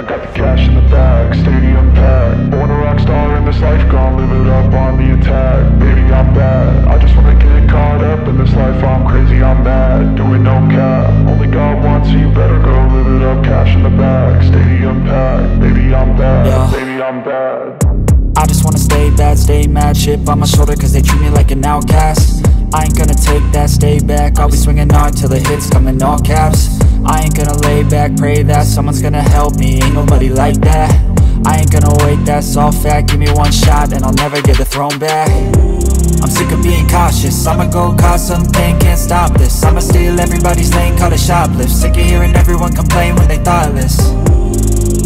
I got the cash in the bag, stadium packed. Born a rock star in this life, gon' live it up on the attack. Baby, I'm bad, I just wanna get caught up in this life. I'm crazy, I'm mad, doing no cap. Only God wants you, better go live it up. Cash in the bag, stadium packed. Baby, I'm bad, yeah. Baby, I'm bad. I just wanna stay bad, stay mad. Chip on my shoulder cause they treat me like an outcast. I ain't gonna take that, stay back. I'll be swinging hard till the hits come in all caps. I ain't gonna lay back, pray that someone's gonna help me. Ain't nobody like that. I ain't gonna wait, that's all fact. Give me one shot and I'll never get the throne back. I'm sick of being cautious, I'ma go cause something, can't stop this. I'ma steal everybody's lane, call it shoplift. Sick of hearing everyone complain when they thoughtless.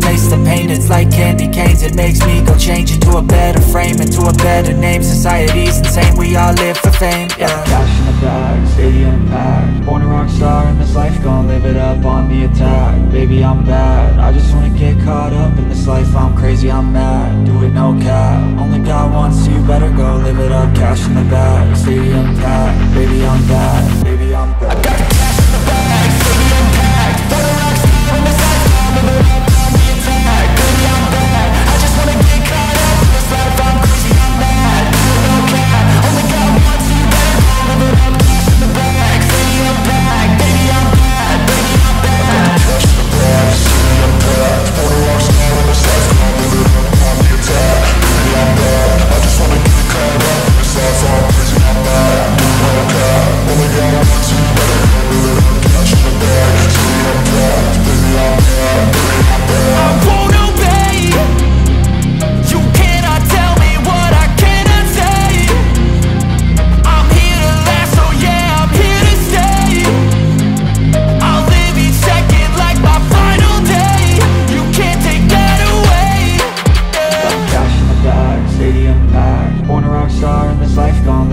Taste the pain, it's like candy canes. It makes me go change into a better frame, into a better name. Society's insane, we all live for fame, yeah. Cash in the bag, stadium packed. Born a rock star in this life, gon' live it up on the attack. Baby, I'm bad, I just wanna get caught up in this life. I'm crazy, I'm mad, do it no cap. Only God wants you, better go live it up. Cash in the bag, stadium packed. Baby, I'm bad, baby, I'm bad. I got the cash in the bag, stadium packed. Born a rock star in this life, gon' live it up.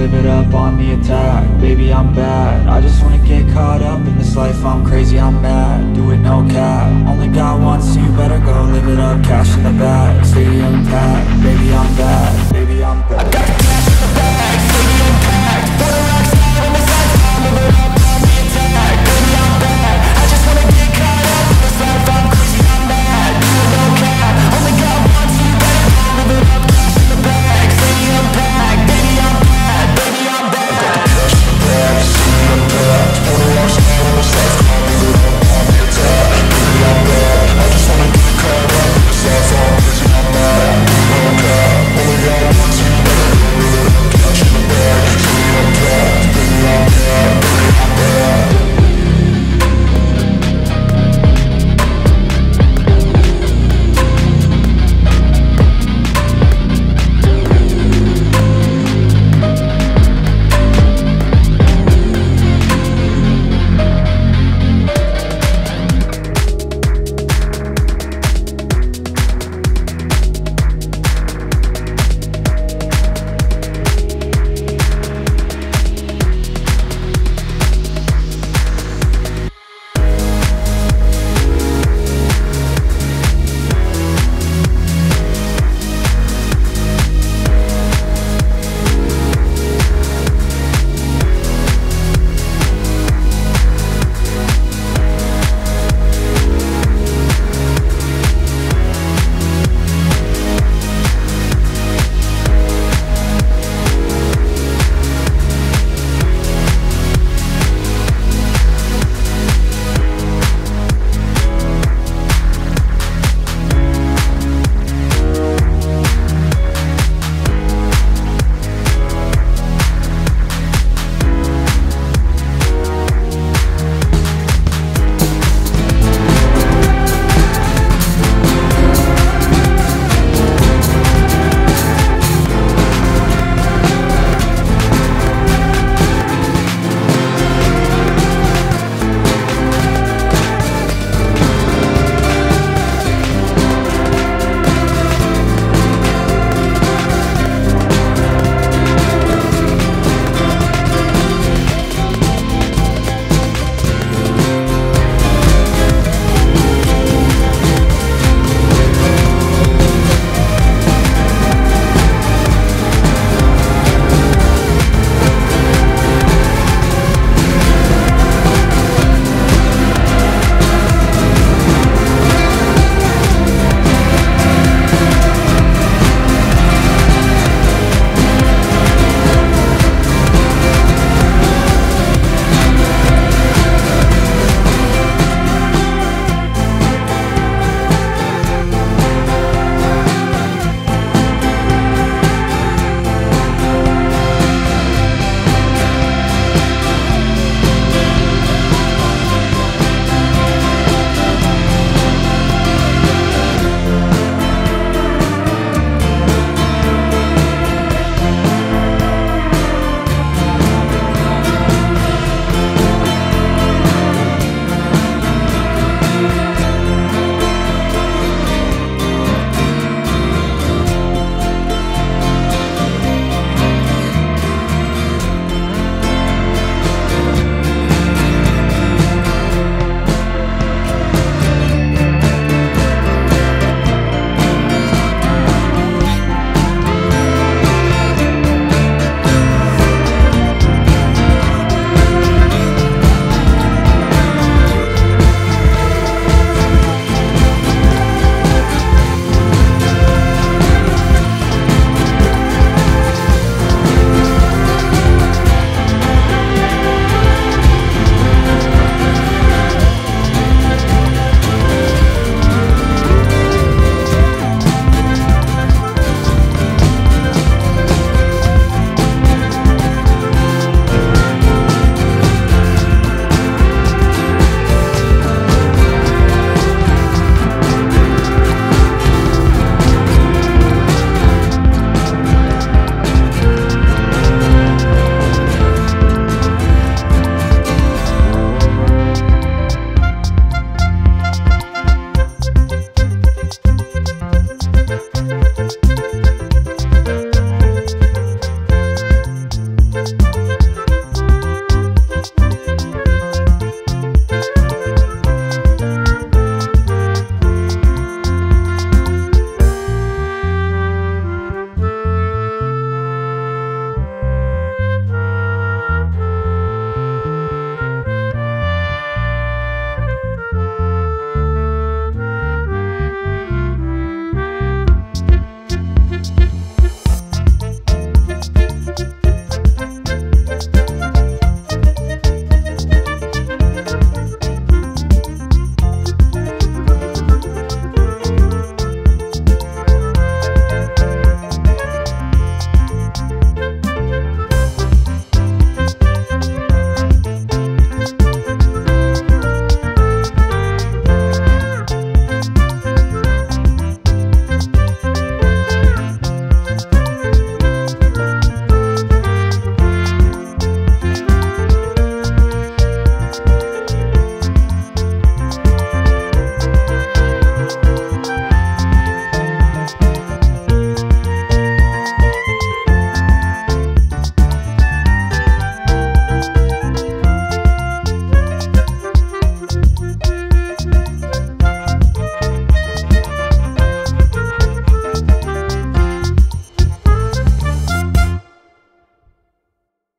Live it up on the attack. Baby, I'm bad, I just wanna get caught up in this life. I'm crazy, I'm mad, do it no cap. Only God wants you, better go live it up. Cash in the bag, stadium packed. Baby, I'm bad.